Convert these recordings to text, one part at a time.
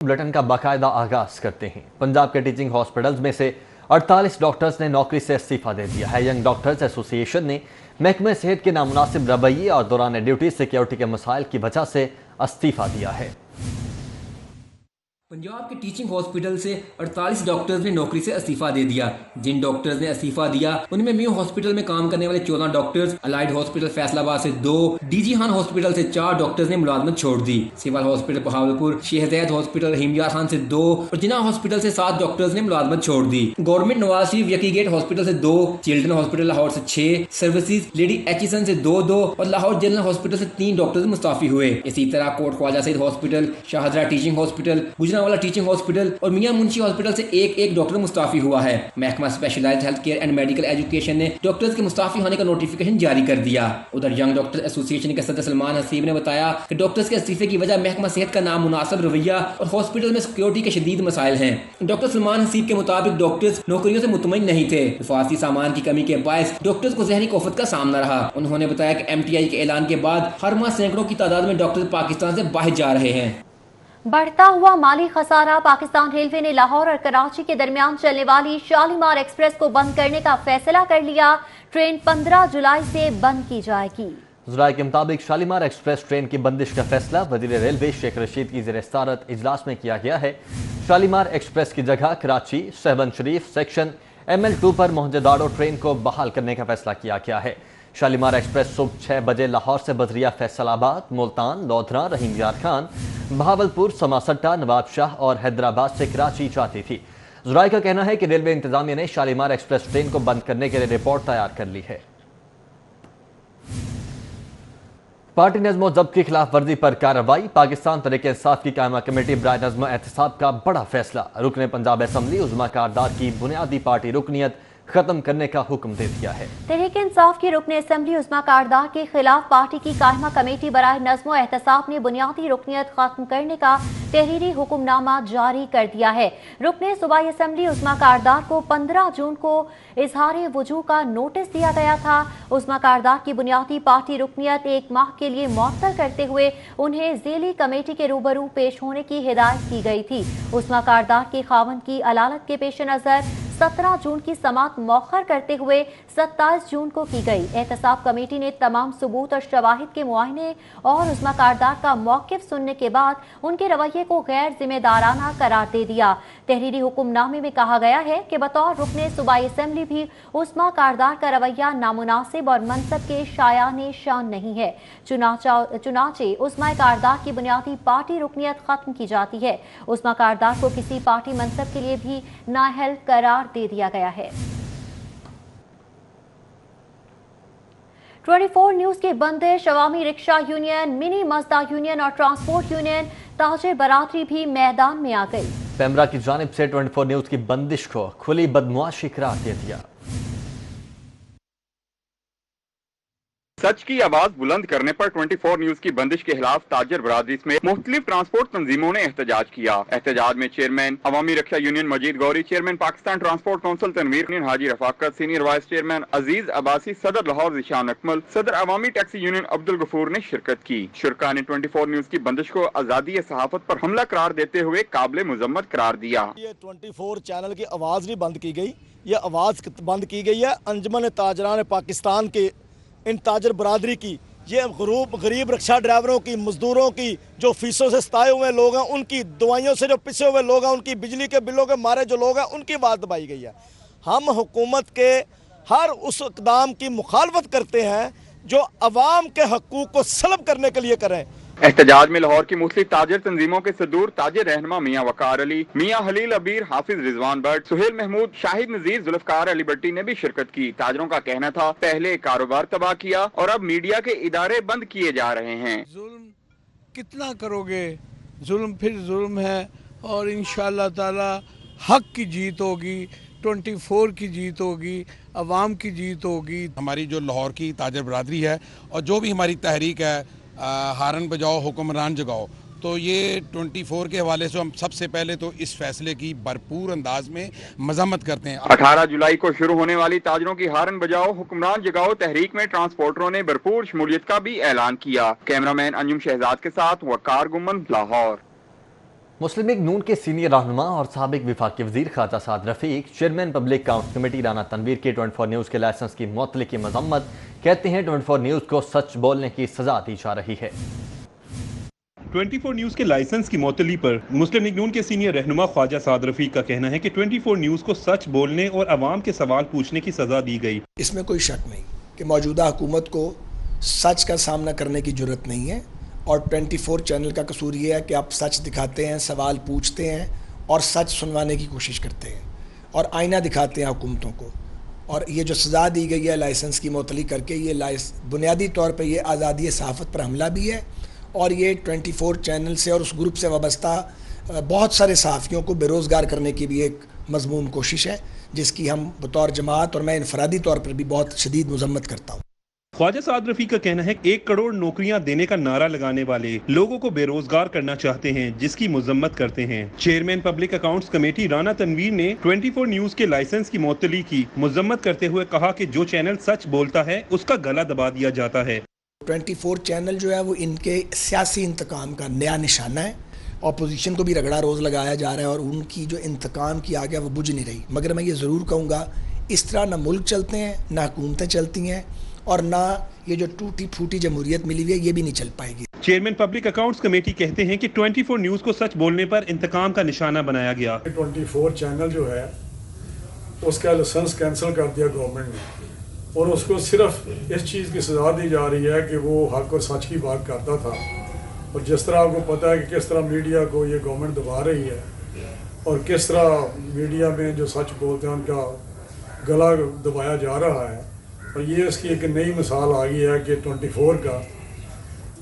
Bulletin का बाकायदा आगाज करते हैं। पंजाब के टीचिंग हॉस्पिटल्स में से 48 डॉक्टर्स ने नौकरी से इस्तीफा दे दिया है। यंग डॉक्टर्स एसोसिएशन ने महकमे सेहत के नामुनासिब रवैये और दौरान ड्यूटी सिक्योरिटी के मसाइल की वजह से इस्तीफा दिया है। पंजाब के टीचिंग हॉस्पिटल से 48 डॉक्टर्स ने नौकरी से इस्तीफा दे दिया। जिन डॉक्टर्स ने इस्तीफा दिया उनमें मेयो हॉस्पिटल में काम करने वाले 14 डॉक्टर्स, अलाइड हॉस्पिटल फैसलाबाद से 2, डीजी खान हॉस्पिटल से 4 डॉक्टर्स ने मुलाजमत छोड़ दी। Civil hospital Bahawalpur, Shahzad hospital Rahimyar Khan से 2 और जिना हॉस्पिटल से 7 डॉक्टर्स ने मुलाजमत छोड़ दी। Government Nawaz Sharif यकी gate hospital से 2, चिल्ड्रन हॉस्पिटल लाहौर से 6, सर्विसेज लेडी एचिसन से 2 और लाहौर जनरल हॉस्पिटल से 3 डॉक्टर्स मुस्ताफी हुए। इसी तरह Kot Khawaja Saeed hospital, Shahdara teaching hospital, Gujranwala teaching hospital और मियां मुंशी हॉस्पिटल से एक डॉक्टर मुस्ताफी हुआ है। महकमा specialised health care and medical education ने डॉक्टर्स के मुस्ताफी होने का नोटिफिकेशन जारी कर दिया। उधर यंग डॉक्टर एसोसिएशन के सदर सलमान हसीब ने बताया कि डॉक्टर्स के इस्तीफे की वजह महकमा सेहत का नामुनासिब रवैया और हॉस्पिटल में सिक्योरिटी के शदीद मसाइल हैं। डॉक्टर सलमान हसीब के मुताबिक डॉक्टर्स नौकरियों से मुतमईन नहीं थे। हिफाजती सामान की कमी के बायस डॉक्टर्स को ज़हनी कोफत का सामना रहा। उन्होंने बताया कि MTI के ऐलान के बाद हर माह सैकड़ों की तादाद में डॉक्टर पाकिस्तान से बाहर जा रहे हैं। बढ़ता हुआ माली खसारा, पाकिस्तान रेलवे ने लाहौर और कराची के दरमियान चलने वाली शालीमार एक्सप्रेस को बंद करने का फैसला कर लिया। ट्रेन 15 जुलाई से बंद की जाएगी। ज़राए के मुताबिक शालीमार एक्सप्रेस ट्रेन की बंदिश का फैसला वज़ीर रेलवे शेख रशीद की ज़ेर-ए-सदारत इजलास में किया गया है। शालीमार एक्सप्रेस की जगह कराची सहबन शरीफ सेक्शन ML2 पर मोहनजोदाड़ो ट्रेन को बहाल करने का फैसला किया गया है। शालीमार एक्सप्रेस सुबह 6 बजे लाहौर से बदरिया, फैसलाबाद, मुल्तान, लोधरा, रहीमयार खान, बहावलपुर, समासट्टा, नवाबशाह और हैदराबाद से कराची जाती थी। ज़राए का कहना है कि रेलवे इंतजामिया ने शालीमार एक्सप्रेस ट्रेन को बंद करने के लिए रिपोर्ट तैयार कर ली है। पार्टी नज़्म ज़ब्त की खिलाफ वर्जी पर कार्रवाई, पाकिस्तान तहरीक इंसाफ की कायमा कमेटी बराए नज़्म एहतसाब का बड़ा फैसला। रुकने पंजाब असम्बली उज़्मा कारदार की बुनियादी पार्टी रुकनियत खत्म करने का हुक्म दे दिया है। तहरीक इंसाफ की रुकन असम्बली उज़्मा कारदार के खिलाफ पार्टी की कायमा कमेटी बराए नज़्म एहतसाब ने बुनियादी रुकनियत खत्म करने का तहरीरी हुक्मनामा जारी कर दिया है। रुकन सूबाई असम्बली उज़्मा कारदार को 15 जून को इजहार वजूह का नोटिस दिया गया था। उज़्मा कारदार की बुनियादी पार्टी रुकनियत 1 माह के लिए मुअत्तल करते हुए उन्हें ज़ेली कमेटी के रूबरू पेश होने की हिदायत की गई थी। उज़्मा कारदार के खावंद की अदालत के पेश नज़र 17 जून की समात मौखर करते हुए 27 जून को की गई। एहतसाब कमेटी ने तमाम सबूत और शवाहिद के मुआयने और उज़्मा कारदार का मौक़िफ़ सुनने के बाद उनके रवैये को गैर जिम्मेदाराना करार दे दिया। तहरीरी हुक्मनामे में कहा गया है कि बतौर रुकने सूबाई असम्बली भी उज़्मा कारदार का रवैया नामुनासिब और मनसब के शायाने शान नहीं है। चुनाचे उज़्मा कारदार की बुनियादी पार्टी रुकनियत खत्म की जाती है। उज़्मा कारदार को किसी पार्टी मनसब के लिए भी नाअहल करार दे दिया गया है। 24 न्यूज़ की बंदिश, अवामी रिक्शा यूनियन, मिनी मजदा यूनियन और ट्रांसपोर्ट यूनियन ताजिर बरादरी भी मैदान में आ गई। पेमरा की जानिब से 24 न्यूज़ की बंदिश को खुली बदमुआशी करार दे दिया। सच की आवाज बुलंद करने पर 24 न्यूज की बंदिश के खिलाफ ताजर बरादरी में मुख्तलिफ ट्रांसपोर्ट तंजीमों ने एहतजाज किया। एहतजाज में chairman Awami rickshaw union Majeed Ghauri, chairman Pakistan transport council Tanveer Haji Rafaqat, senior vice chairman Aziz Abbasi, सदर लाहौर ज़िशान अकमल, सदर अवामी टैक्सी यूनियन अब्दुल गफूर ने शिरकत की। शुरका ने 24 न्यूज की बंदिश को आजादी सहाफत पर हमला करार देते हुए काबिल मुजम्मत करार दिया। ये 24 चैनल की आवाज नहीं बंद की गई, ये आवाज बंद की गई है अंजुमन ताजरान पाकिस्तान के इन ताजर बरादरी की। ये गरीब रिक्शा ड्राइवरों की, मजदूरों की, जो फीसों से सताए हुए लोग हैं, उनकी दवाइयों से जो पिसे हुए लोग हैं, उनकी बिजली के बिलों के मारे जो लोग हैं, उनकी आवाज़ दबाई गई है। हम हुकूमत के हर उस इक़दाम की मुखालफत करते हैं जो अवाम के हकूक़ को सलब करने के लिए करें। एहतजाज में लाहौर की मुख्तलिफ ताजर तंजीमों के सदूर, ताजर रहनुमा मियाँ वकार अली, मियाँ हलील अबीर, हाफिज रिजवान भट्ट, सुहेल महमूद, शाहिद नजीर, जुल्फकार अली भट्टी ने भी शिरकत की। ताजरों का कहना था पहले कारोबार तबाह किया और अब मीडिया के इदारे बंद किए जा रहे हैं। जुल्म कितना करोगे, जुल्म फिर जुल्म है और इंशाअल्लाह ताला हक की जीत होगी, 24 की जीत होगी, अवाम की जीत होगी। हमारी जो लाहौर की ताजर बरादरी है और जो भी हमारी तहरीक है हारन बजाओ हुक्मरान जगाओ, तो ये 24 के हवाले से हम सबसे पहले तो इस फैसले की भरपूर अंदाज में मजम्मत करते हैं। 18 जुलाई को शुरू होने वाली ताजरों की हारन बजाओ हुक्मरान जगाओ तहरीक में ट्रांसपोर्टरों ने भरपूर शमूलियत का भी ऐलान किया। कैमरामैन अंजुम शहजाद के साथ वकार गुमन, लाहौर। मुस्लिम लीग नून के सीनियर रहनुमा और साबिक वफाकी वजीर Khawaja Saad Rafique chairman public accounts committee Rana Tanveer के 24 न्यूज़ के लाइसेंस की मुअत्तली की मजम्मत। कहते हैं 24 न्यूज़ को सच बोलने की सजा दी जा रही है। 24 न्यूज़ के लाइसेंस की मुअत्तली पर मुस्लिम लीग नून के सीनियर रहनुमा ख्वाजा साद रफीक का कहना है कि 24 न्यूज़ को सच बोलने और अवाम के सवाल पूछने की सजा दी गई। इसमें कोई शक नहीं कि मौजूदा हुकूमत को सच का सामना करने की जरूरत नहीं है, और 24 चैनल का कसूर ये है कि आप सच दिखाते हैं, सवाल पूछते हैं और सच सुनवाने की कोशिश करते हैं और आईना दिखाते हैं हुकूमतों को। और ये जो सज़ा दी गई है लाइसेंस की मुअत्तली करके, ये बुनियादी तौर पे ये आज़ादी सहाफ़त पर हमला भी है, और ये 24 चैनल से और उस ग्रुप से वाबस्ता बहुत सारे सहाफ़ियों को बेरोज़गार करने की भी एक मज़मूम कोशिश है, जिसकी हम बतौर जमात और मैं इनफरादी तौर पर भी बहुत शदीद मज़म्मत करता हूँ। ख्वाजा साद रफीक का कहना है 1 करोड़ नौकरियां देने का नारा लगाने वाले लोगों को बेरोजगार करना चाहते हैं, जिसकी मजम्मत करते हैं। Chairman public accounts committee Rana Tanveer ने 24 न्यूज़ के लाइसेंस की मुअत्तली की मजम्मत करते हुए कहा कि जो चैनल सच बोलता है उसका गला दबा दिया जाता है। 24 चैनल जो है वो इनके सियासी इंतकाम का नया निशाना है। अपोजिशन को भी रगड़ा रोज़ लगाया जा रहा है और उनकी जो इंतकाम की आग है वो बुझ नहीं रही। मगर मैं ये ज़रूर कहूँगा, इस तरह ना मुल्क चलते हैं, ना हुकूमतें चलती हैं, और ना ये जो टूटी फूटी जमहूरियत मिली हुई है ये भी नहीं चल पाएगी। चेयरमैन पब्लिक अकाउंट्स कमेटी कहते हैं कि 24 न्यूज़ को सच बोलने पर इंतकाम का निशाना बनाया गया। 24 चैनल जो है उसका लाइसेंस कैंसिल कर दिया गवर्नमेंट ने, और उसको सिर्फ इस चीज़ की सजा दी जा रही है कि वो हक और सच की बात करता था। और जिस तरह आपको पता है कि किस तरह मीडिया को ये गवर्नमेंट दबा रही है और किस तरह मीडिया में जो सच बोलते हैं उनका गला दबाया जा रहा है, और ये इसकी एक नई मिसाल आ गई है कि 24 का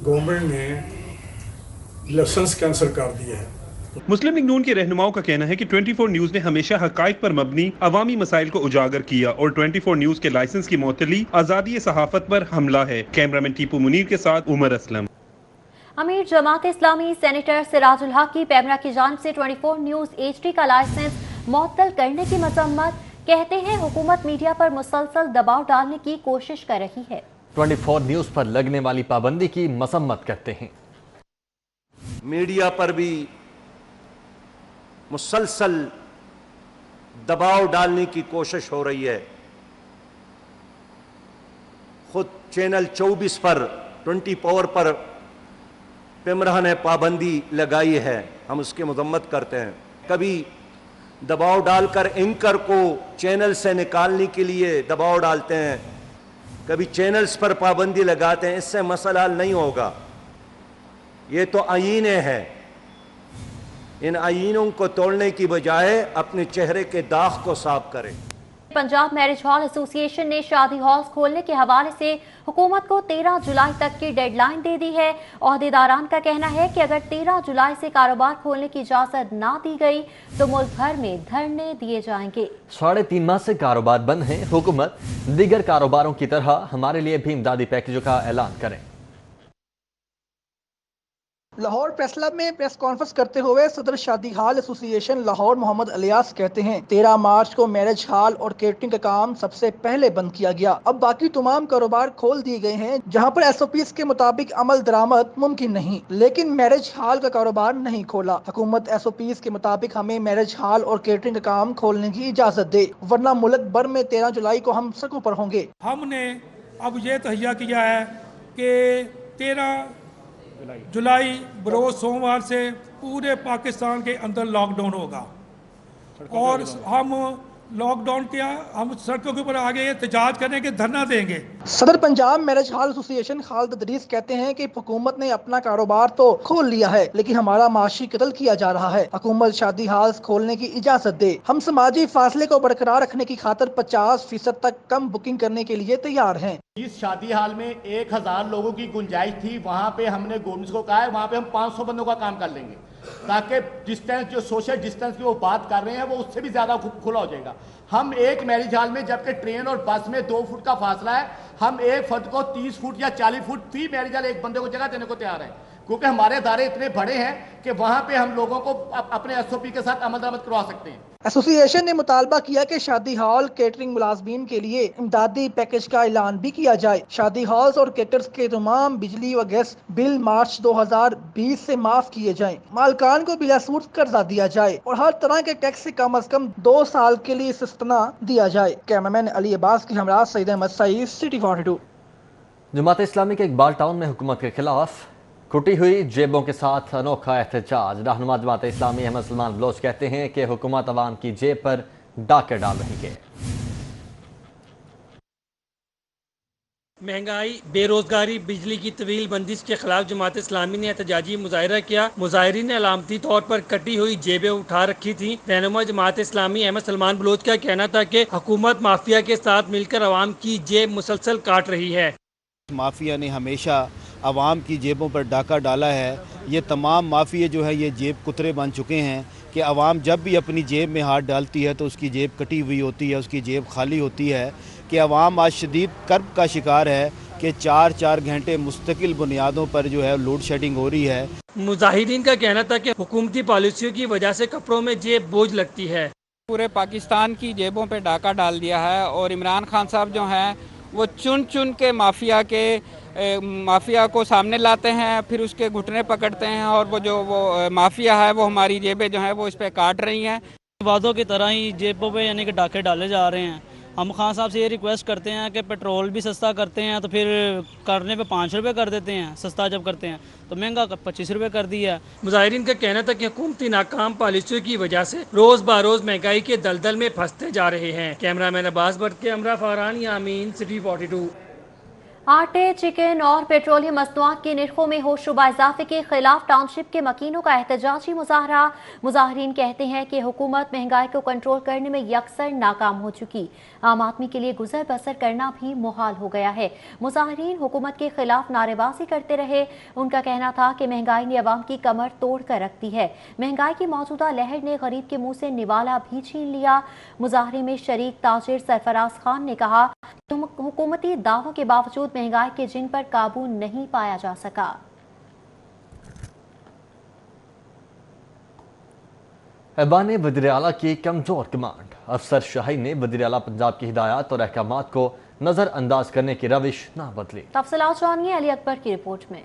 गवर्नमेंट ने लाइसेंस कैंसिल कर दिया है। मुस्लिम लीग नून के रहनुमाओं का कहना है कि 24 न्यूज़ ने हमेशा हकाइक पर मबनी अवामी मसाइल को उजागर किया, और 24 न्यूज़ के लाइसेंस की मुअत्तली आज़ादी सहाफ़त पर हमला है। कैमरामैन टीपू मुनीर के साथ उमर असलम। अमीर जमात इस्लामी सेनेटर सिराजुल हक की पैमरा की जानिब से 24 न्यूज़ HD का लाइसेंस मुअत्तल करने की मजम्मत। कहते हैं हुकूमत मीडिया पर मुसलसल दबाव डालने की कोशिश कर रही है। 24 न्यूज़ पर लगने वाली पाबंदी की मसम्मत करते हैं। मीडिया पर भी मुसलसल दबाव डालने की कोशिश हो रही है। खुद चैनल 24 पर 24 पर पैमरा ने पाबंदी लगाई है, हम उसकी मजम्मत करते हैं। कभी दबाव डालकर एंकर को चैनल से निकालने के लिए दबाव डालते हैं, कभी चैनल्स पर पाबंदी लगाते हैं। इससे मसला हल नहीं होगा। ये तो आईने हैं, इन आईनों को तोड़ने की बजाय अपने चेहरे के दाग को साफ करें। पंजाब मैरिज हॉल एसोसिएशन ने शादी हॉल्स खोलने के हवाले से हुकूमत को 13 जुलाई तक की डेडलाइन दे दी है। ओहदेदारान का कहना है कि अगर 13 जुलाई से कारोबार खोलने की इजाजत ना दी गई तो मुल्क भर में धरने दिए जाएंगे। 3.5 माह से कारोबार बंद है। हुकूमत दीगर कारोबारों की तरह हमारे लिए भी इमदादी पैकेजों का ऐलान करें। लाहौर प्रेस क्लब में प्रेस कॉन्फ्रेंस करते हुए सदर शादी हॉल एसोसिएशन लाहौर मोहम्मद अलियास कहते हैं 13 मार्च को मैरिज हॉल और केटरिंग का काम सबसे पहले बंद किया गया। अब बाकी तमाम कारोबार खोल दिए गए हैं जहां पर SOPs के मुताबिक अमल दरामद मुमकिन नहीं, लेकिन मैरिज हॉल का कारोबार नहीं खोला। हुकूमत SOPs के मुताबिक हमें मैरिज हॉल और केटरिंग का काम खोलने की इजाजत दे, वरना मुल्क भर में 13 जुलाई को हम सड़कों पर होंगे। हमने अब ये तहिया किया है कि 13 जुलाई बरोज सोमवार से पूरे पाकिस्तान के अंदर लॉकडाउन होगा, और हम लॉकडाउन किया, हम सड़कों के ऊपर आगे एहतजाज करेंगे, धरना देंगे। सदर Punjab marriage hall association Khalid Adris कहते हैं कि हुकूमत ने अपना कारोबार तो खोल लिया है, लेकिन हमारा माशी कत्ल किया जा रहा है। हुकूमत शादी हॉल खोलने की इजाजत दे। हम समाजी फासले को बरकरार रखने की खातिर 50% तक कम बुकिंग करने के लिए तैयार हैं। इस शादी हाल में 1000 लोगों की गुंजाइश थी, वहाँ पे हमने गवर्नमेंट को कहा है वहाँ पे हम 500 बंदों का काम कर लेंगे, ताकि डिस्टेंस जो सोशल डिस्टेंस की वो बात कर रहे हैं वो उससे भी ज़्यादा खुला हो जाएगा। हम एक मैरिज हॉल में, जबकि ट्रेन और बस में 2 फुट का फासला है, हम एक फर्द को 30 फुट या 40 फुट फी मैरिज हॉल एक बंदे को जगह देने को तैयार है। क्योंकि हमारे अदारे इतने बड़े हैं कि वहाँ पे हम लोगों को अपने SOP के साथ अमल दरामद करवा सकते हैं। एसोसिएशन ने मुतालबा किया कि शादी हॉल केटरिंग मुलाजमीन के लिए इमदादी पैकेज का ऐलान भी किया जाए। शादी हॉल्स और केटर्स के तमाम बिजली व गैस बिल मार्च 2020 से माफ किए जाएं। मालकान को बिला सूद कर्जा दिया जाए और हर तरह के टैक्स से कम अज कम 2 साल के लिए इस्तना दिया जाए। कैमरामैन अली अब्बास के हमरा सईद अहमद सईद, सिटी 42। जमात इस्लामी के इकबाल टाउन में हुकूमत के खिलाफ कुटी हुई जेबों के साथ अनोखा एहतजाज। रहनुमा जमात इस्लामी अहमद सलमान बलोच कहते हैं कि हुकूमत अवाम की जेब पर डाके डाल रही है। महंगाई, बेरोजगारी, बिजली की तवील बंदिश के खिलाफ जमात इस्लामी ने एहतजाजी मुजाहरा किया। मुजाहिरीन ने अलामती तौर पर कटी हुई जेबें उठा रखी थी। रहनुमा जमात इस्लामी अहमद सलमान बलोच का कहना था कि हुकूमत माफिया के साथ मिलकर अवाम की जेब मुसलसल काट रही है। माफिया ने हमेशा आवाम की जेबों पर डाका डाला है। ये तमाम माफिया जो है ये जेब कुतरे बन चुके हैं कि आवाम जब भी अपनी जेब में हाथ डालती है तो उसकी जेब कटी हुई होती है, उसकी जेब खाली होती है। कि आवाम आज शदीद कर्ब का शिकार है कि 4-4 घंटे मुस्तकिल बुनियादों पर जो है लोड शेडिंग हो रही है। मुजाहिदीन का कहना था कि हुकूमती पॉलिसियों की वजह से कपड़ों में जेब बोझ लगती है। पूरे पाकिस्तान की जेबों पे डाका डाल दिया है और इमरान खान साहब जो हैं वो चुन चुन के माफिया को सामने लाते हैं, फिर उसके घुटने पकड़ते हैं और वो माफिया है वो हमारी जेबें जो है वो इस पे काट रही हैं। वादों की तरह ही जेबों पे यानी कि डाके डाले जा रहे हैं। हम खान साहब से ये रिक्वेस्ट करते हैं कि पेट्रोल भी सस्ता करते हैं तो फिर करने पे 5 रुपये कर देते हैं, सस्ता जब करते हैं तो महंगा 25 रुपये कर दिया है। मुजाहिरीन का कहना था कि हुकूमती नाकाम पॉलिसियों की वजह से रोज बरोज महंगाई के दलदल में फंसते जा रहे हैं। कैमरामैन अब्बास भट्ट के हमरा फरहान यामीन, सिटी 42। आटे, चिकन और पेट्रोलियम मसनूआत के निर्खों में होशरुबा इजाफे के खिलाफ टाउनशिप के मकीनों का एहतजाजी मुजाहरा। मुजाहिरीन कहते हैं कि हुकूमत महंगाई को कंट्रोल करने में यकसर नाकाम हो चुकी, आम आदमी के लिए गुजर बसर करना भी मुहाल हो गया है। मुजाहिरीन हुकूमत के खिलाफ नारेबाजी करते रहे। उनका कहना था कि महंगाई ने अवाम की कमर तोड़ कर रख दी है। महंगाई की मौजूदा लहर ने गरीब के मुंह से निवाला भी छीन लिया। मुजाहरे में शरीक ताजिर सरफराज खान ने कहा, हुकूमती दावों के बावजूद महंगाई के जिन पर काबू नहीं पाया जा सका। ऐबान वज़ीर आला की कमजोर कमांड। अफसर शाही ने वज़ीर आला पंजाब की हिदायत और अहकामात को नजरअंदाज करने की रविश ना बदली। तफसीलात जानिए अली अकबर की रिपोर्ट में।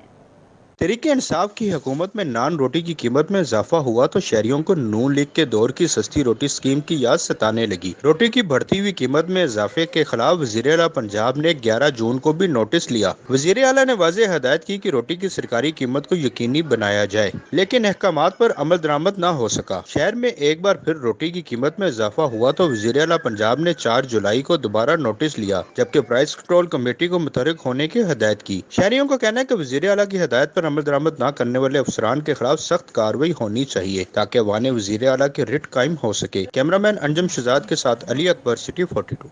तहरीक इंसाफ की हुकूमत में नान रोटी की कीमत में इजाफा हुआ तो शहरियों को नून लीग के दौर की सस्ती रोटी स्कीम की याद सताने लगी। रोटी की बढ़ती हुई कीमत में इजाफे के खिलाफ वज़ीर आला पंजाब ने 11 जून को भी नोटिस लिया। वज़ीर आला ने वाज़ेह हदायत की कि रोटी की सरकारी कीमत को यकीनी बनाया जाए, लेकिन अहकामात पर अमल दरामद न हो सका। शहर में एक बार फिर रोटी की कीमत में इजाफा हुआ तो वज़ीर आला पंजाब ने 4 जुलाई को दोबारा नोटिस लिया, जबकि प्राइस कंट्रोल कमेटी को मुतहरिक होने की हदायत की। शहरियों का कहना है कि वज़ीर आला की हदायत पर अमल दरामद न करने वाले अफसरान के खिलाफ सख्त कार्रवाई होनी चाहिए ताकि वाने वज़ीर आला के रिट कायम हो सके। कैमरामैन अंजम शहजाद के साथ अली अकबर, सिटी 42।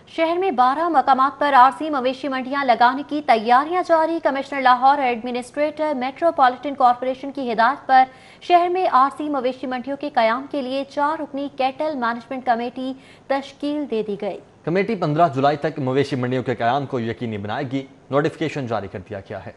शहर में 12 मकामात पर आरसी मवेशी मंडियां लगाने की तैयारियां जारी। Commissioner Lahore administrator metropolitan corporation की हिदायत पर शहर में आरसी मवेशी मंडियों के कयाम के लिए 4 रुकनी कैटल मैनेजमेंट कमेटी तश्कील दे दी गई। कमेटी 15 जुलाई तक मवेशी मंडियों के कयाम को यकीनी बनाएगी। नोटिफिकेशन जारी कर दिया गया है।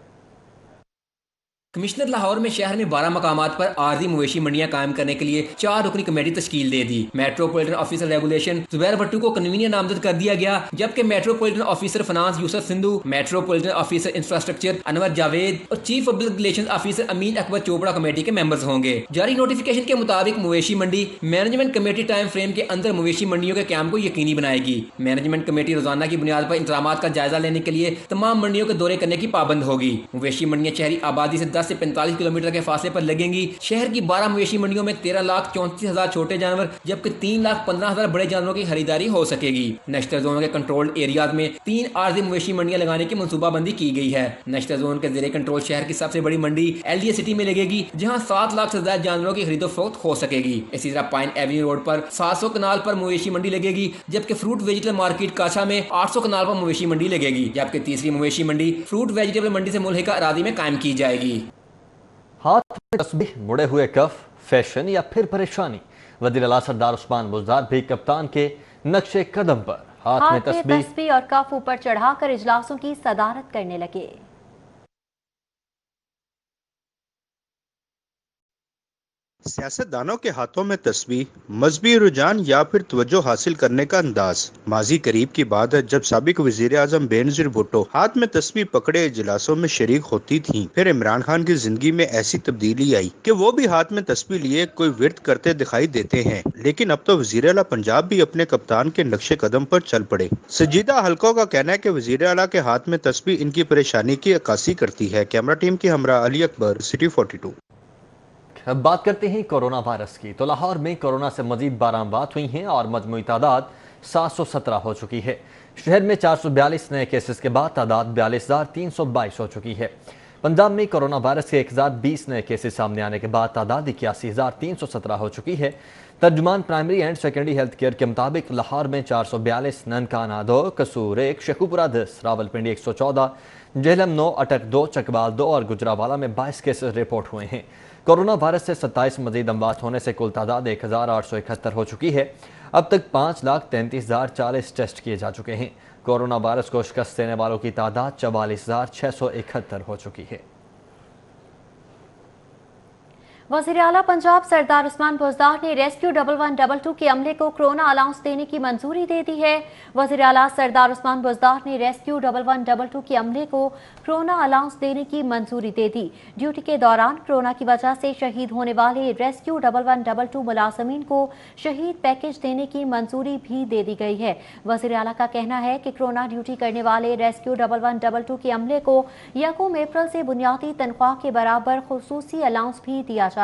कमिश्नर लाहौर में शहर में 12 मकामात पर आरजी मवेशी मंडियां कायम करने के लिए 4 रुकनी कमेटी तश्कील दे दी। Metropolitan officer regulation Zubair Bhattu को कन्वीनियर नामजद कर दिया गया, जबकि metropolitan officer finance Yousuf Sindhu, metropolitan officer infrastructure Anwar Javed और chief public relations officer Ameen Akbar Chopra committee के मेंबर्स होंगे। जारी नोटिफिकेशन के मुताबिक मवेशी मंडी मैनेजमेंट कमेटी टाइम फ्रेम के अंदर मवेशी मंडियों के क्याम को यकीनी बनाएगी। मैनेजमेंट कमेटी रोजाना की बुनियाद पर इंतजाम का जायजा लेने के लिए तमाम मंडियों के दौरे करने की पाबंद होगी। मवेशी मंडियां शहरी आबादी से 10 से 45 किलोमीटर के फासले पर लगेंगी। शहर की 12 मवेशी मंडियों में 13,34,000 छोटे जानवर जबकि 3,15,000 बड़े जानवरों की खरीदारी हो सकेगी। नश्तर जोन के कंट्रोल्ड एरियाज में 3 आरजी मवेशी मंडियां लगाने की मनसूबाबंदी की गई है। नश्तर जोन के जेरे कंट्रोल शहर की सबसे बड़ी मंडी एलडीए सिटी में लगेगी, जहां 7 लाख से ज्यादा जानवरों की खरीदो फरोख्त हो सकेगी। इसी तरह पाइन एवेन्यू रोड पर 700 कनाल पर मवेशी मंडी लगेगी, जबकि फ्रूट वेजिटेबल मार्केट काछा में 800 कनाल पर मवेशी मंडी लगेगी, जबकि तीसरी मवेशी मंडी फ्रूट वेजिटेबल मंडी से मुल्हिका अरादी में कायम की जाएगी। हाथ में तस्बीह, मुड़े हुए कफ, फैशन या फिर परेशानी। वज़ीर आला सरदार उस्मान बुज़दार भी कप्तान के नक्शे कदम पर हाथ में तस्बीह और कफ ऊपर चढ़ाकर इजलासों की सदारत करने लगे। सियासतदानों के हाथों में तस्बीह, मजहबी रुझान या फिर तवज्जो हासिल करने का अंदाज। माजी करीब की बात है जब साबिक वजीर आजम बेनजीर भुट्टो हाथ में तस्बीह पकड़े इजलासों में शरीक होती थीं। फिर इमरान खान की जिंदगी में ऐसी तब्दीली आई कि वो भी हाथ में तस्बीह लिए कोई विर्द करते दिखाई देते हैं। लेकिन अब तो वजीर आला पंजाब भी अपने कप्तान के नक्शे कदम पर चल पड़े। संजीदा हलकों का कहना है कि वजीर आला के हाथ में तस्बीह इनकी परेशानी की अक्कासी करती है। कैमरा टीम की हमरा अली अकबर, सिटी 42। अब बात करते हैं कोरोना वायरस की। तो लाहौर में कोरोना से मजीद 12 अमवात हुई हैं और मजमूई तादाद 717 हो चुकी है। शहर में 442 नए केसेस के बाद तादाद 42,322 हो चुकी है। पंजाब में कोरोना वायरस के 1020 नए केसेस सामने आने के बाद तादाद 81,317 हो चुकी है। तर्जुमान primary and secondary health care के मुताबिक लाहौर में 442, ननकाना 2, कसूर 1, शेखुपुरा 10, रावलपिंडी 114, जेहलम 9, अटक 2, चकवाल 2 और गुजरावाला में 22 केसेस रिपोर्ट हुए हैं। कोरोना वायरस से 27 मजीद अमवात होने से कुल तादाद 1,871 हो चुकी है। अब तक 5,33,040 टेस्ट किए जा चुके हैं। कोरोना वायरस को शिकस्त देने वालों की तादाद 44,671 हो चुकी है। वज़ीर आला पंजाब सरदार उस्मान बुज़दार ने रेस्क्यू 1122 के अमले को कोरोना अलाउंस देने की मंजूरी दे दी है। वज़ीर आला सरदार उस्मान बुज़दार ने रेस्क्यू 1122 के अमले को कोरोना अलाउंस देने की मंजूरी दे दी। ड्यूटी के दौरान कोरोना की वजह से शहीद होने वाले रेस्क्यू 1122 मुलाजमीन को शहीद पैकेज देने की मंजूरी भी दे दी गई है। वज़ीर आला का कहना है कि कोरोना ड्यूटी करने वाले रेस्क्यू 1122 के अमले को 1 अप्रैल से बुनियादी तनख्वाह के बराबर खुसूसी अलाउंस भी दिया जाएगा।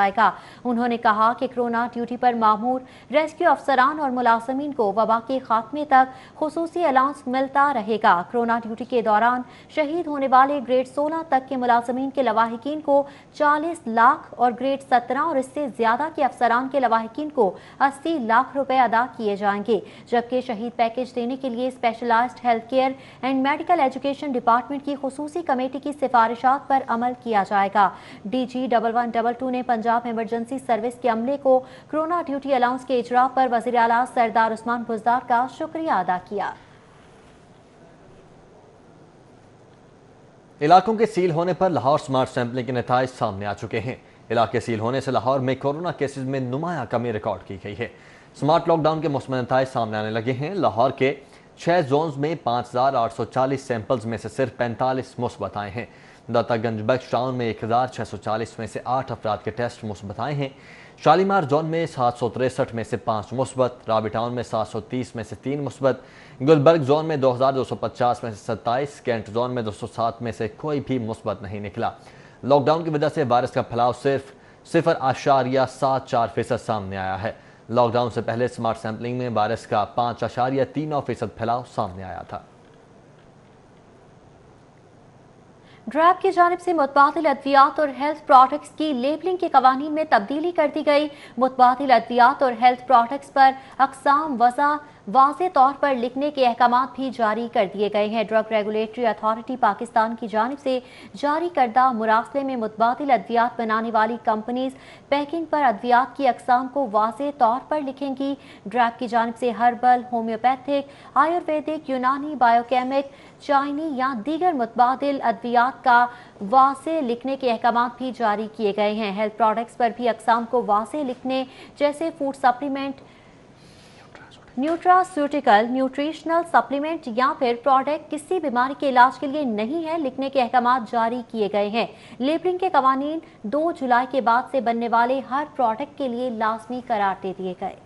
उन्होंने कहा कि कोरोना ड्यूटी पर मामूर रेस्क्यू अफसरान और मुलाजमीन को वबा के खात्मे तक खुसूसी अलाउंस मिलता रहेगा। कोरोना ड्यूटी के दौरान शहीद होने वाले ग्रेड 16 तक के मुलाजमीन के लवाहिकीन को 40 लाख और ग्रेड 17 और इससे ज्यादा के अफसरान के लवाहिकीन को 80 लाख रुपए अदा किए जाएंगे। जबकि शहीद पैकेज देने के लिए specialised health care and medical education department की खुसूसी कमेटी की सिफारिशात पर अमल किया जाएगा। DG 1122 ने पंजाब इमरजेंसी सर्विस के अमले को कोरोना ड्यूटी अलाउंस के इजरा पर वज़ीर आला सरदार उस्मान बुज़दार का शुक्रिया अदा किया। इलाकों के सील होने पर लाहौर स्मार्ट सैंपलिंग के नताइज सामने आ चुके हैं। इलाके सील होने से लाहौर में कोरोना केसेस में नुमाया कमी रिकॉर्ड की गई है। स्मार्ट लॉकडाउन के मौसम नताइज सामने आने लगे हैं। लाहौर के 6 जोन्स में 5,840 सैंपल्स में से सिर्फ 45 मुस्बत आए हैं। दातागंज बख्श टाउन में 1,640 में से 8 अफराद के टेस्ट मुस्बत आए हैं। शालीमार जोन में 763 में से 5 मुस्बत, रावी टाउन में 730 में से 3 मुस्बत, गुलबर्ग जोन में 2,250 में से 27, कैंट जोन में 207 में से कोई भी मुस्बत नहीं निकला। लॉकडाउन की वजह से वायरस का फैलाव सिर्फ 0.74% सामने आया है। लॉकडाउन से पहले स्मार्ट सैंपलिंग में वायरस का 5.39% फैलाव सामने आया था। ड्रैब की जानिब से मुतबादिल अद्वियात और हेल्थ प्रोडक्ट्स की लेबलिंग के कवानीन में तब्दीली कर दी गई। मुतबादिल अद्वियात और हेल्थ प्रोडक्ट्स पर अक़साम वज़ा वाज़े तौर पर लिखने के अहकामात भी जारी कर दिए गए हैं। ड्रग रेगुलेटरी अथॉरिटी पाकिस्तान की जानिब से जारी करदा मुरासले में मुतबादिल अद्वियात बनाने वाली कंपनीज पैकिंग पर अद्वियात की अक़साम को वाज़े तौर पर लिखेंगी। ड्रैब की जानिब से हर्बल, होम्योपैथिक, आयुर्वेदिक, यूनानी, बायोकेमिक, चाइनी या दीगर मुतबादिल अद्वियात का वाज़े लिखने के अहकामात भी जारी किए गए हैं। हेल्थ प्रोडक्ट्स पर भी अक़साम को वाज़े लिखने जैसे food supplement, nutraceutical, nutritional supplement या फिर प्रोडक्ट किसी बीमारी के इलाज के लिए नहीं है लिखने के अहकामात जारी किए गए हैं। लेबलिंग के कवानीन 2 जुलाई के बाद से बनने वाले हर प्रोडक्ट के लिए लाजमी करार दे दिए गए।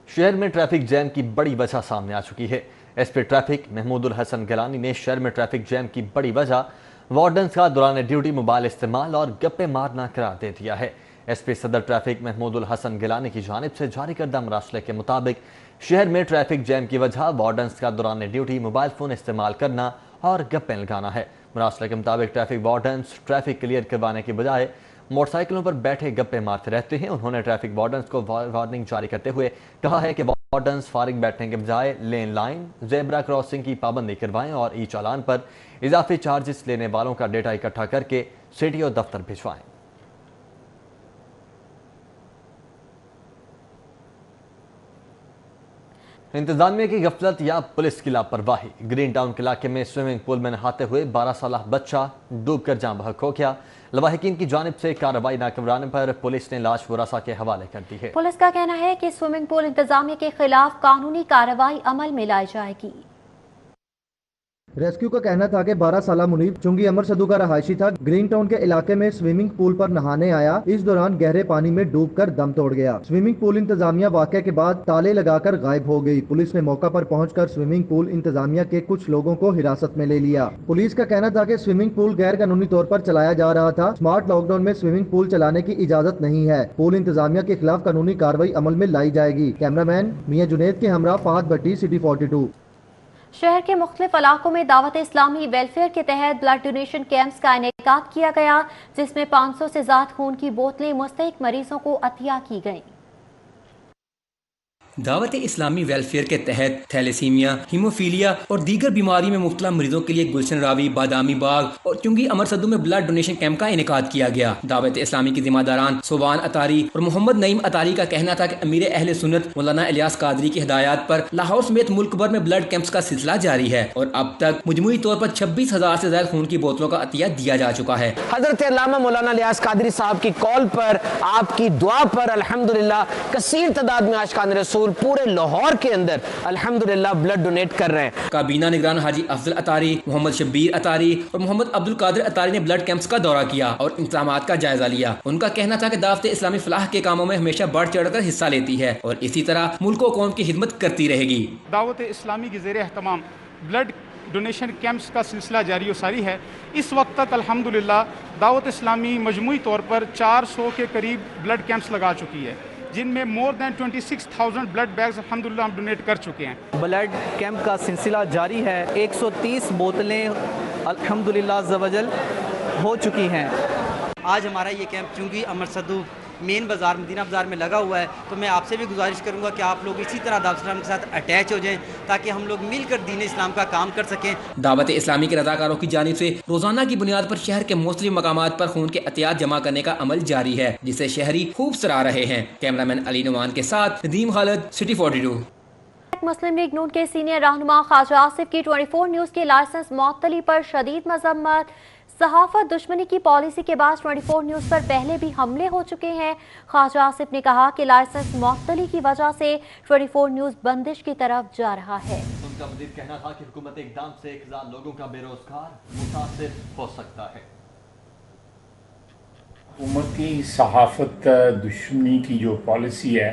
शहर में ट्रैफिक जैम की बड़ी वजह सामने आ चुकी है। SP ट्रैफिक महमूदुल हसन गिलानी ने शहर में ट्रैफिक जैम की बड़ी वजह वार्डन्स का दौरान ड्यूटी मोबाइल इस्तेमाल और गप्पे मारना करार दे दिया है। SP सदर ट्रैफिक महमूदुल हसन गिलानी की जानिब से जारी करदा मरासले के मुताबिक शहर में ट्रैफिक जैम की वजह वार्डन्स का दौरान ड्यूटी मोबाइल फ़ोन इस्तेमाल करना और गप्पे लगाना है। मरासले के मुताबिक ट्रैफिक वार्डन्स ट्रैफिक क्लियर करवाने के बजाय मोटरसाइकिलों पर बैठे गप्पे मारते रहते हैं। उन्होंने ट्रैफिक वार्डन्स को वार्निंग जारी करते हुए कहा है कि वार्डन्स फारिग बैठने के बजाय लेन लाइन, ज़ेब्रा क्रॉसिंग की पाबंदी करवाएं और ई चालान पर इजाफी चार्जेस लेने वालों का डेटा इकट्ठा करके CTO दफ्तर भिजवाएं। इंतजामिया की गफलत या पुलिस की लापरवाही। ग्रीन टाउन के इलाके में स्विमिंग पूल में नहाते हुए 12 साल बच्चा डूबकर जान बहक हो गया। लवाहिकीन की जानिब से कार्रवाई न करवाने पर पुलिस ने लाश वरासा के हवाले कर दी है। पुलिस का कहना है कि स्विमिंग पूल इंतजामिया के खिलाफ कानूनी कार्रवाई अमल में लाई जाएगी। रेस्क्यू का कहना था कि 12 साल मुनीब चुंगी अमर सदू का रहायशी था। ग्रीन टाउन के इलाके में स्विमिंग पूल पर नहाने आया। इस दौरान गहरे पानी में डूबकर दम तोड़ गया। स्विमिंग पूल इंतजामिया वाक़े के बाद ताले लगाकर गायब हो गई। पुलिस ने मौका पर पहुंचकर स्विमिंग पूल इंतजामिया के कुछ लोगों को हिरासत में ले लिया। पुलिस का कहना था कि स्विमिंग पूल गैर कानूनी तौर पर चलाया जा रहा था। स्मार्ट लॉकडाउन में स्विमिंग पूल चलाने की इजाजत नहीं है। पूल इंतजामिया के खिलाफ कानूनी कार्रवाई अमल में लाई जाएगी। कैमरामैन मियां जुनेद के हमरा फहद भट्टी, सिटी 42। शहर के मुख्तलिफ इलाकों में दावत इस्लामी वेलफेयर के तहत ब्लड डोनेशन कैंप्स का इनेकाद किया गया, जिसमें 500 से ज्यादा खून की बोतलें मुस्तहिक मरीजों को अतिया की गईं। दावत इस्लामी वेलफेयर के तहत थैलेसीमिया, हीमोफीलिया और दीगर बीमारी में मुब्तला मरीजों के लिए गुलशन रावी, बादामी बाग और चुंगी अमर सदू में ब्लड डोनेशन कैंप का इनेकाद किया गया। दावत इस्लामी की जिम्मेदारान सोबान अतारी और मोहम्मद नईम अतारी का कहना था कि अमीर अहले सुन्नत मौलाना इलियास कादरी की हिदायत पर लाहौर समेत मुल्क भर में ब्लड कैंप्स का सिलसिला जारी है और अब तक मजमूई तौर पर 26,000 से ज्यादा खून की बोतलों का अतिया दिया जा चुका है। हजरत अल्लामा मौलाना इलियास कादरी साहब की कॉल पर, आपकी दुआ पर अल्हम्दुलिल्लाह कसीर तादाद में आशिकान रसूल पूरे लाहौर के अंदर अल्हम्दुलिल्लाह ब्लड डोनेट कर रहे हैं। काबीना निगरान हाजी अफजल अतारी, मोहम्मद शब्बीर अतारी और मोहम्मद अब्दुल कादिर अतारी ने ब्लड कैंप्स का दौरा किया और इंतजामात का जायजा लिया। उनका कहना था कि दावत इस्लामी फलाह के कामों में हमेशा बढ़ चढ़कर हिस्सा लेती है और इसी तरह मुल्क व कौम की खिदमत करती रहेगी। दावत इस्लामी की ज़ेर एहतमाम ब्लड डोनेशन कैंप्स का सिलसिला जारी व सारी है। इस वक्त तक अल्हम्दुलिल्लाह दावत इस्लामी मजमूई तौर पर 400 के करीब ब्लड कैंप्स लगा चुकी है, जिनमें मोर दैन 26,000 ब्लड बैग्स अल्हम्दुलिल्लाह हम डोनेट कर चुके हैं। ब्लड कैंप का सिलसिला जारी है। 130 बोतलें अल्हम्दुलिल्लाह ज़वजल हो चुकी हैं। आज हमारा ये कैंप चुंगी अमर सदू मेन बाज़ार मदीना बाज़ार में लगा हुआ है, तो मैं आपसे भी गुजारिश करूंगा कि आप लोग इसी तरह दावत इस्लाम के साथ अटैच हो जाएं ताकि हम लोग मिलकर दीन इस्लाम का काम कर सकें। दावत इस्लामी के रज़ाकारों की जानिब से रोजाना की बुनियाद पर शहर के मुख्तलिफ मकामात पर खून के एहतियात जमा करने का अमल जारी है, जिसे शहरी खूब सराह रहे हैं। कैमरामैन अली नुमान के साथ नदीम खालिद, सिटी 42। मुस्लिम लीग नून के सीनियर रहनुमा ख्वाजा आसिफ की 24 न्यूज के लाइसेंस मुअत्तली पर शदीद मजम्मत। सहाफत दुश्मनी की पॉलिसी के बाद 24 न्यूज पर पहले भी हमले हो चुके हैं। ख्वाजा आसिफ ने कहा कि लाइसेंस मुअत्तली की वजह से 24 न्यूज बंदिश की तरफ जा रहा है। उनका मजीद कहना था कि हुकूमत इकदाम से 1,000 लोगों का बेरोजगार मुतासिर हो सकता है। हुकूमत की सहाफत दुश्मनी की जो पॉलिसी है,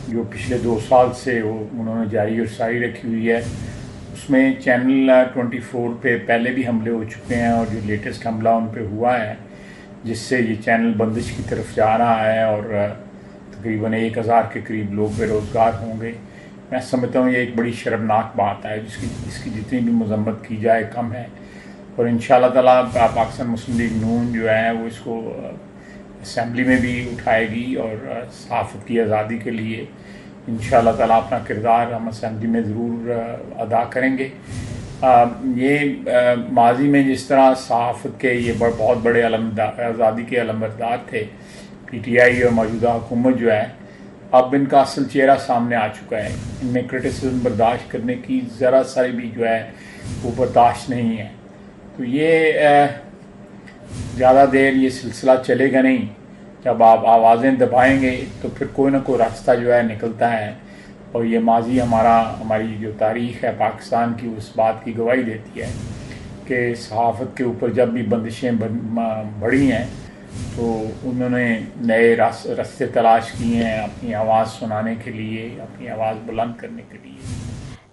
जो पिछले 2 साल से उन्होंने जारी और सारी रखी हुई है, उसमें चैनल 24 पे पहले भी हमले हो चुके हैं और जो लेटेस्ट हमला उन पे हुआ है, जिससे ये चैनल बंदिश की तरफ जा रहा है और तकरीबन 1,000 के करीब लोग बेरोज़गार होंगे। मैं समझता हूँ ये एक बड़ी शर्मनाक बात है, इसकी जितनी भी मजम्मत की जाए कम है और इंशाअल्लाह ताला पाकिस्तान मुस्लिम लीग नून जो है वो इसको असम्बली में भी उठाएगी और सहाफ़त की आज़ादी के लिए इंशाअल्लाह ताला अपना किरदार हम असम्बली में ज़रूर अदा करेंगे। ये माजी में जिस तरह सहाफ़त के ये बहुत बड़े आज़ादी के अलमबरदार थे PTI और मौजूदा हुकूमत जो है, अब इनका असल चेहरा सामने आ चुका है। इनमें क्रिटिसिज्म बर्दाश्त करने की ज़रा सारी भी जो है वो बर्दाश्त नहीं है। तो ये ज़्यादा देर ये सिलसिला चलेगा नहीं। जब आप आवाज़ें दबाएंगे तो फिर कोई ना कोई रास्ता जो है निकलता है और ये माजी हमारी जो तारीख़ है पाकिस्तान की उस बात की गवाही देती है कि सहाफ़त के ऊपर जब भी बंदिशें बढ़ी हैं तो उन्होंने नए रास्ते तलाश किए हैं अपनी आवाज़ सुनाने के लिए, अपनी आवाज़ बुलंद करने के लिए।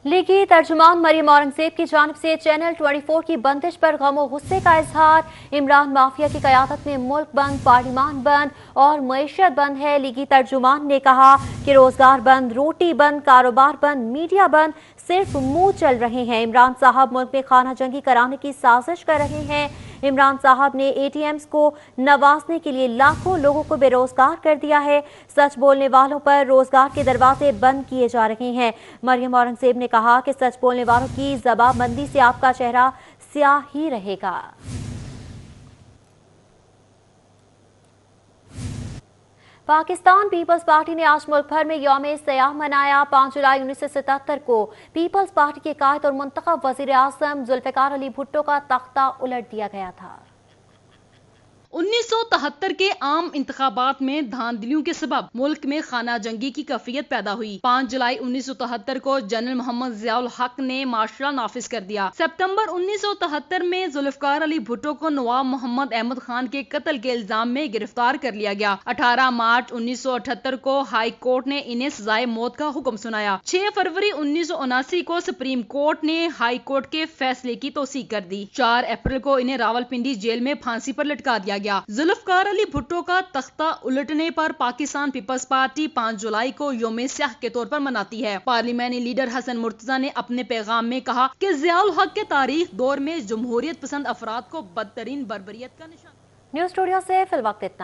लीगी तर्जुमान मरियम औरंगजेब की जानिब से चैनल 24 की बंदिश पर गम और गुस्से का इजहार। इमरान माफिया की क़यादत में मुल्क बंद, पार्लिमान बंद और मईशत बंद है। लीगी तर्जुमान ने कहा कि रोजगार बंद, रोटी बंद, कारोबार बंद, मीडिया बंद, सिर्फ मुंह चल रहे हैं। इमरान साहब मुल्क में खाना जंगी कराने की साजिश कर रहे हैं। इमरान साहब ने ATMs को नवाजने के लिए लाखों लोगों को बेरोजगार कर दिया है। सच बोलने वालों पर रोजगार के दरवाजे बंद किए जा रहे हैं। मरियम औरंगजेब ने कहा कि सच बोलने वालों की जबाबंदी से आपका चेहरा स्याह ही रहेगा। पाकिस्तान पीपल्स पार्टी ने आज मुल्क भर में यौम सयाह मनाया। 5 जुलाई 1977 को पीपल्स पार्टी के कायद और मुंतखब वजीर आज़म जुल्फ़िकार अली भुट्टो का तख्ता उलट दिया गया था। 1973 के आम इंतखाबात में धांधलियों के सबब मुल्क में खाना जंगी की कैफियत पैदा हुई। 5 जुलाई 1973 को जनरल मोहम्मद ज़ियाउल हक ने मार्शल नाफिज कर दिया। सितंबर 1973 में जुल्फ़िकार अली भुट्टो को नवाब मोहम्मद अहमद खान के कत्ल के इल्जाम में गिरफ्तार कर लिया गया। 18 मार्च 1978 को हाई कोर्ट ने इन्हें सजाए मौत का हुक्म सुनाया। 6 फरवरी 1979 को सुप्रीम कोर्ट ने हाई कोर्ट के फैसले की तौसीक कर दी। 4 अप्रैल को इन्हें रावलपिंडी जेल में फांसी पर लटका दिया। जुल्फ़िकार अली भुट्टो का तख्ता उलटने पर पाकिस्तान पीपल्स पार्टी 5 जुलाई को यौम स्याह के तौर पर मनाती है। पार्लियामेंटी लीडर हसन मुर्तजा ने अपने पैगाम में कहा कि ज़ियाउल हक के तारीख दौर में जमहूरियत पसंद अफराद को बदतरीन बर्बरियत का निशान। न्यूज़ स्टूडियो से फिल वक्त इतना।